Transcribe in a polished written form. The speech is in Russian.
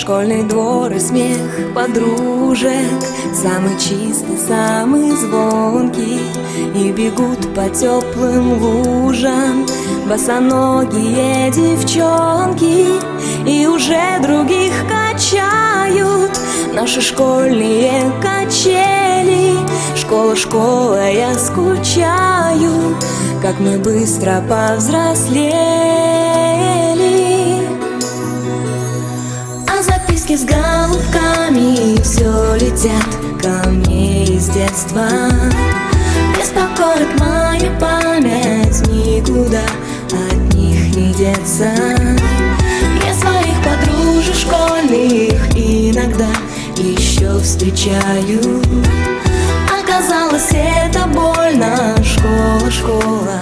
Школьный двор и смех подружек, самый чистый, самый звонкий. И бегут по теплым лужам босоногие девчонки, и уже других качают наши школьные качели. Школа, школа, я скучаю, как мы быстро повзрослели. А записки с голубками все летят ко мне из детства. Беспокоит моя память, никуда от них не деться. Я своих подружек школьных иногда еще встречаю. Оказалось, это больно, школа, школа.